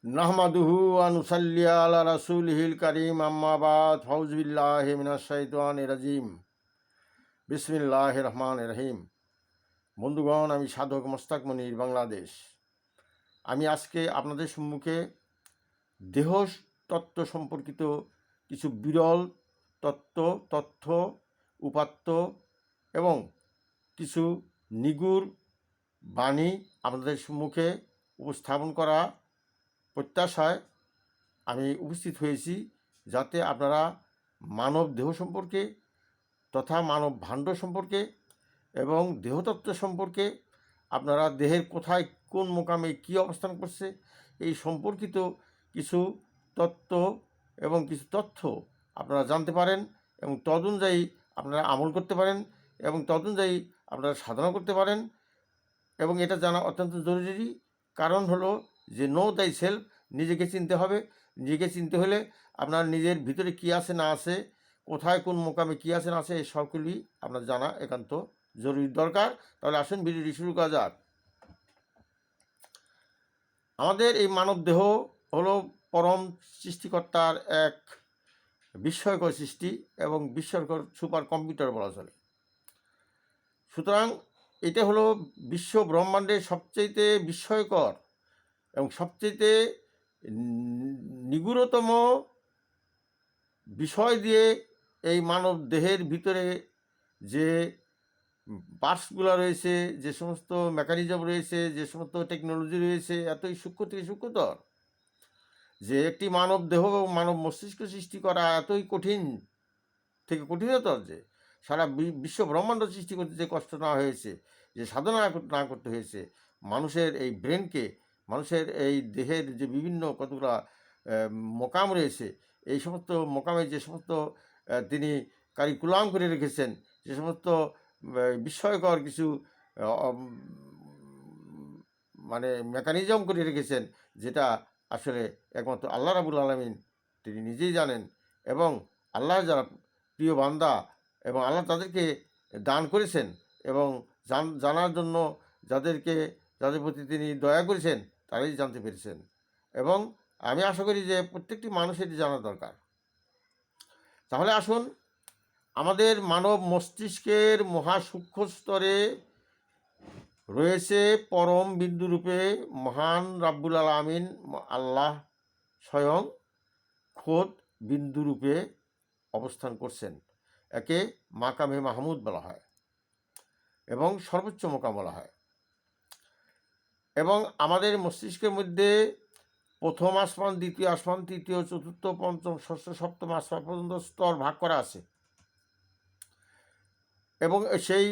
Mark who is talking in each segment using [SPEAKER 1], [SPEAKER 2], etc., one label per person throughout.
[SPEAKER 1] নাহমাদুহু ওয়া নুসাল্লি আলা রাসূলিহিল কারীম আম্মা বাদ ফাউযু বিল্লাহি মিনাশ শাইতানির রাজিম বিসমিল্লাহির রহমানির রহিম। বন্ধুগণ, আমি সাধক মোস্তাক মনির, বাংলাদেশ। আমি আজকে আপনাদের সম্মুখে দেহ তত্ত্ব সম্পর্কিত কিছু বিরল তথ্য, উপাত্ত এবং কিছু নিগুড় বাণী আপনাদের সম্মুখে উপস্থাপন করা প্রত্যাশায় আমি উপস্থিত হয়েছি, যাতে আপনারা মানব দেহ সম্পর্কে তথা মানব ভাণ্ড সম্পর্কে এবং দেহতত্ত্ব সম্পর্কে, আপনারা দেহের কোথায় কোন মোকামে কী অবস্থান করছে এই সম্পর্কিত কিছু তত্ত্ব এবং কিছু তথ্য আপনারা জানতে পারেন এবং তদনুযায়ী আপনারা আমল করতে পারেন এবং তদনুযায়ী আপনারা সাধনা করতে পারেন। এবং এটা জানা অত্যন্ত জরুরি, কারণ হলো যে নো দাই সেলফ, নিজেকে চিনতে হবে। নিজেকে চিনতে হলে আপনার নিজের ভিতরে কী আছে না আছে, কোথায় কোন মোকামে কী আছে না আছে, এই সবগুলি আপনার জানা একান্ত জরুরি দরকার। তাহলে আসুন ভিডিওটি শুরু করা যাক। আমাদের এই মানব দেহ হলো পরম সৃষ্টিকর্তার এক বিস্ময়কর সৃষ্টি এবং বিস্ময়কর সুপার কম্পিউটার বলা চলে। সুতরাং এটা হলো বিশ্ব ব্রহ্মাণ্ডের সবচেয়ে বিস্ময়কর এবং সবচেয়ে নিগুড়তম বিষয় দিয়ে এই মানব দেহের ভিতরে যে পার্টসগুলো রয়েছে, যে সমস্ত মেকানিজম রয়েছে, যে সমস্ত টেকনোলজি রয়েছে, এতই সূক্ষ্ম থেকে সূক্ষ্মতর যে একটি মানব দেহ মানব মস্তিষ্ক সৃষ্টি করা এতই কঠিন থেকে কঠিনতর যে সারা বিশ্ব ব্রহ্মাণ্ড সৃষ্টি করতে যে কষ্ট না হয়েছে, যে সাধনা না করতে হয়েছে, মানুষের এই ব্রেনকে, মানুষের এই দেহের যে বিভিন্ন কতগুলো মোকাম রয়েছে, এই সমস্ত মোকামে যে সমস্ত তিনি কারিকুলাম করে রেখেছেন, যে সমস্ত বিস্ময়কর কিছু মানে মেকানিজম করে রেখেছেন, যেটা আসলে একমাত্র আল্লাহ রাব্বুল আলামিন তিনি নিজেই জানেন। এবং আল্লাহ যারা প্রিয় বান্দা এবং আল্লাহ তাদেরকে দান করেছেন এবং জানার জন্য যাদের প্রতি তিনি দয়া করেছেন, তারাই জানতে পেরেছেন। এবং আমি আশা করি যে প্রত্যেকটি মানুষেরই জানা দরকার। তাহলে আসুন, আমাদের মানব মস্তিষ্কের মহাসূক্ষ্ম স্তরে রয়েছে পরম বিন্দুরূপে মহান রাব্বুল আলামিন, আল্লাহ স্বয়ং খোদ বিন্দুরূপে অবস্থান করছেন। একে মাকামে মাহমুদ বলা হয় এবং সর্বোচ্চ মোকাম বলা হয়। এবং আমাদের মস্তিষ্কের মধ্যে প্রথম আসমান, দ্বিতীয় আসমান, তৃতীয়, চতুর্থ, পঞ্চম, ষষ্ঠ, সপ্তম আসমান পর্যন্ত স্তর ভাগ করা আছে। এবং সেই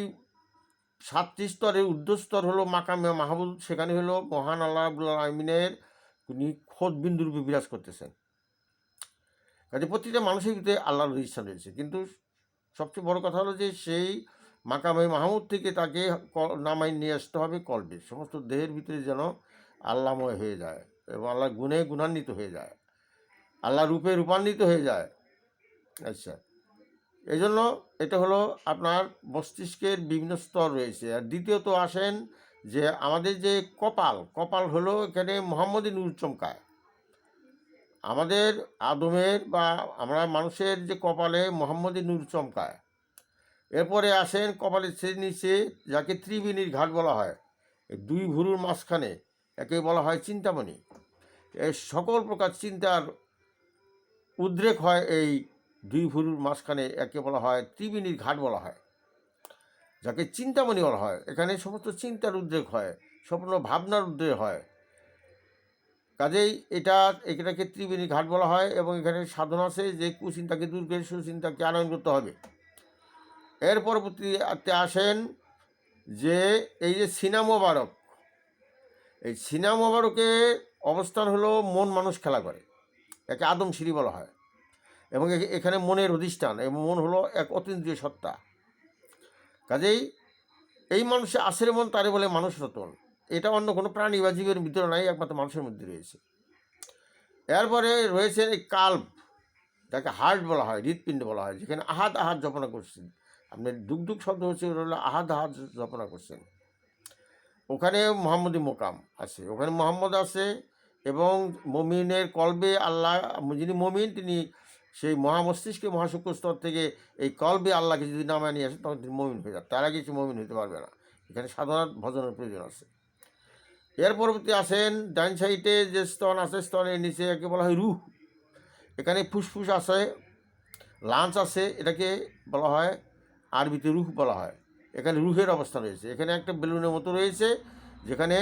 [SPEAKER 1] 7টি স্তরের ঊর্ধ্বস্তর হলো মাকামে মাহমুদ। সেখানে হলো মহান আল্লাহ রাব্বুল আলামিনের উনি খোদ বিন্দুরূপে বিরাজ করতেছেন। কাজে প্রতিটা মানুষের ভিতরে আল্লাহর অধিষ্ঠান রয়েছে, কিন্তু সবচেয়ে বড় কথা হলো যে সেই মাকামে মাহমুদ থেকে তাকে নামাই নিয়ে আসতে হবে কলবে, সমস্ত দেহের ভিতরে যেন আল্লাহময় হয়ে যায় এবং আল্লাহ গুণে গুণান্বিত হয়ে যায়, আল্লাহ রূপে রূপান্বিত হয়ে যায়। আচ্ছা, এই জন্য এটা হলো আপনার মস্তিষ্কের বিভিন্ন স্তর রয়েছে। আর দ্বিতীয়ত আসেন যে আমাদের যে কপাল হলো এখানে মোহাম্মদী নূর চমকায়। আমাদের আদমের বা আমরা মানুষের যে কপালে মোহাম্মদী নূর চমকায়। এরপরে আসেন কপালের নিচে যাকে ত্রিবেণীর ঘাট বলা হয়, দুই ভুরুর মাঝখানে একে বলা হয় চিন্তামণি। এই সকল প্রকার চিন্তার উদ্রেক হয় এই দুই ভুরুর মাঝখানে, একে বলা হয় ত্রিবেণীর ঘাট বলা হয়, যাকে চিন্তামণি বলা হয়। এখানে সমস্ত চিন্তার উদ্রেক হয়, স্বপ্ন ভাবনার উদ্রেক হয়। কাজেই এটাকে ত্রিবেণী ঘাট বলা হয়। এবং এখানে সাধনা আছে যে কুচিন্তাকে দূর করে সুচিন্তাকে আনয়ন করতে হবে। এর পরবর্তীতে আসেন যে এই যে সিনা মোবারক, এই সিনা মোবারকে অবস্থান হলো মন মানুষ খেলা করে, একে আদম সিঁড়ি বলা হয়। এবং এখানে মনের অধিষ্ঠান, এবং মন হলো এক অতীন্দ্রিয় সত্তা। কাজেই এই মানুষে আসের মন, তারে বলে মানুষ রতন। এটা অন্য কোনো প্রাণী বা জীবের ভিতরে নাই, একমাত্র মানুষের মধ্যে রয়েছে। এরপরে রয়েছে এই কাল্প, যাকে হার্ট বলা হয়, হৃৎপিণ্ড বলা হয়, যেখানে আহাদ আহাদ জপনা করছেন। আপনার দুগ শব্দ হচ্ছে হলো আহাদ আহাদ জপনা করছেন। ওখানে মোহাম্মদী মোকাম আছে, ওখানে মোহাম্মদ আছে এবং মমিনের কলবে আল্লাহ, যিনি মমিন তিনি সেই মহামস্তিষ্কে মহাসূক্ষ্ম স্তর থেকে এই কলবে আল্লাহকে যদি নামায় নিয়ে আসে তখন তিনি মমিন হয়ে যান। তার আগে কিছু মমিন হতে পারবে না। এখানে সাধনার ভজনের প্রয়োজন আছে। এর পরবর্তী আসেন ডাইন সাইডে যে স্তন আছে, স্তনের নিচে একে বলা হয় রুহ। এখানে ফুসফুস আছে, লাঞ্চ আছে, এটাকে বলা হয় আরবিতে রুহ বলা হয়। এখানে রুহের অবস্থা রয়েছে। এখানে একটা বেলুনের মতো রয়েছে যেখানে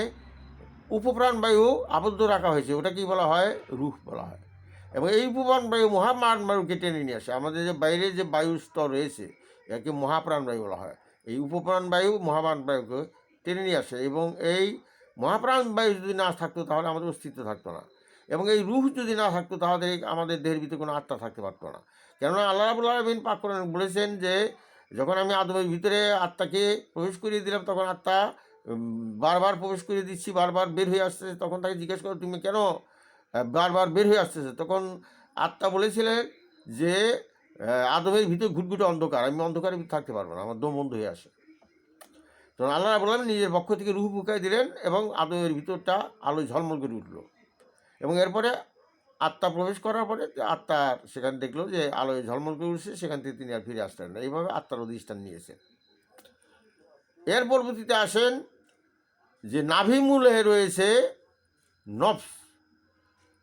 [SPEAKER 1] উপপ্রাণ বায়ু আবদ্ধ রাখা হয়েছে, ওটাকেই বলা হয় রুহ বলা হয়। এবং এই উপপ্রাণ বায়ু মহাপ্রাণ বায়ুকে টেনে নিয়ে আসে। আমাদের যে বাইরে যে বায়ু স্তর রয়েছে একে মহাপ্রাণ বায়ু বলা হয়। এই উপপ্রাণ বায়ু মহাপ্রাণ বায়ুকে টেনে নিয়ে আসে। এবং এই মহাপ্রাণ বায়ু যদি না থাকতো তাহলে আমাদের অস্তিত্ব থাকতো না। এবং এই রুহ যদি না থাকতো তাহলে আমাদের দেহের ভিতরে কোনো আত্মা থাকতে পারতো না। কেননা আল্লাহ রাব্বুল আলামিন পাক কোরআনে বলেছেন যে যখন আমি আদমের ভিতরে আত্মাকে প্রবেশ করিয়ে দিলাম তখন আত্মা বারবার প্রবেশ করে দিচ্ছি, বারবার বের হয়ে আসতেছে। তখন তাকে জিজ্ঞেস করো তুমি কেন বারবার বের হয়ে আসতেছে? তখন আত্মা বলেছিলেন যে আদমের ভিতরে ঘুটঘুটে অন্ধকার, আমি অন্ধকারে থাকতে পারবো না, আমার দম বন্ধ হয়ে আসে। তখন আল্লাহ বললেন নিজের পক্ষ থেকে রুহ ফুঁকাই দিলেন এবং আদমের ভিতরটা আলোয় ঝলমল করে উঠল। এবং এরপরে আত্মা প্রবেশ করার পরে আত্মা সেখানে দেখলো যে আলোয় ঝলমল করে উঠছে, সেখান থেকে তিনি আর ফিরে আসলেন না। এইভাবে আত্মার অধিষ্ঠান নিয়েছেন। এর পরবর্তীতে আসেন যে নাভিমূলে রয়েছে নফস।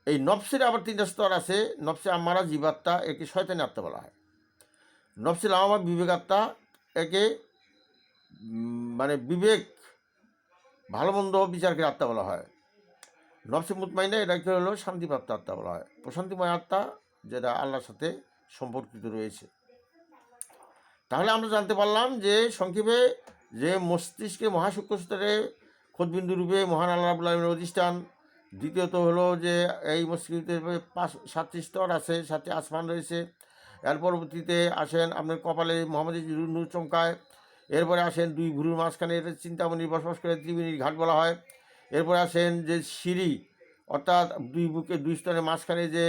[SPEAKER 1] এই নফসের আবার তিনটা স্তর আছে। নফসে আম্মারা জীবাত্মা, একে শয়তানি আত্মা বলা হয়। নফসে লাওয়ামা বিবেকাত্মা, একে মানে বিবেক ভালো মন্দ বিচারকের আত্মা বলা হয়। নফসে মুতমাইনা, এটাকে হলো শান্তিপ্রাপ্ত আত্মা বলা হয়, প্রশান্তিময় আত্মা যেটা আল্লাহর সাথে সম্পর্কিত রয়েছে। তাহলে আমরা জানতে পারলাম যে সংক্ষেপে যে মস্তিষ্কে মহাসূক্ষ্ম স্তরে খোদবিন্দু রূপে মহান আল্লাহ রাব্বুল আলামিনের অধিষ্ঠান। দ্বিতীয়ত হলো যে এই মস্তিষ্কের 7টি স্তর আছে, 7টি আসমান রয়েছে। এর পরবর্তীতে আসেন আপনার কপালে মোহাম্মদের নূর চমকায়। এরপরে আসেন 2 ভুরুর মাঝখানে এটা চিন্তামণির বসবাস করে ত্রিবেণীর ঘাট বলা হয়। এরপরে আসেন যে সিঁড়ি, অর্থাৎ 2 বুকের 2 স্তরের মাঝখানে যে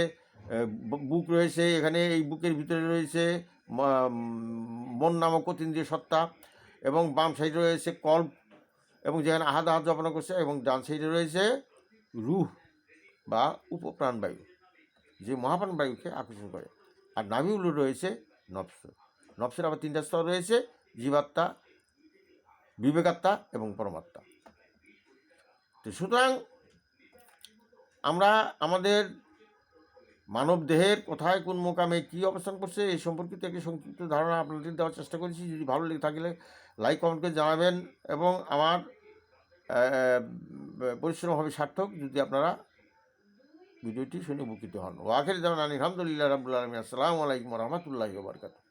[SPEAKER 1] বুক রয়েছে, এখানে এই বুকের ভিতরে রয়েছে মন নামক অতীন্দ্রিয় সত্তা। এবং বাম সাইডে রয়েছে কল্প, এবং যেখানে আহাদ আহাদ জপনা করছে। এবং ডান সাইডে রয়েছে রুহ বা উপপ্রাণ বায়ু, যে মহাপ্রাণ বায়ুকে আকর্ষণ করে। আর নাভিগুলো রয়েছে নফস। নফসের আবার 3টা স্তর রয়েছে, জীবাত্মা, বিবেকাত্মা এবং পরমাত্মা। তো সুতরাং আমরা আমাদের মানব দেহের কোথায় কোন মোকামে কী অবস্থান করছে এই সম্পর্কিত একটি সংক্ষিপ্ত ধারণা আপনাদের দেওয়ার চেষ্টা করেছি। যদি ভালো লেগে থাকলে লাইক কমেন্ট করে জানাবেন, এবং আমার পরিশ্রম হবে সার্থক যদি আপনারা ভিডিওটি শুনে উপকৃত হন। ওয়াখির দাওয়ানা আলহামদুলিল্লাহ রাব্বুল আলামিন। আসসালামু আলাইকুম ওয়া রাহমাতুল্লাহি ওয়া বারাকাতুহু।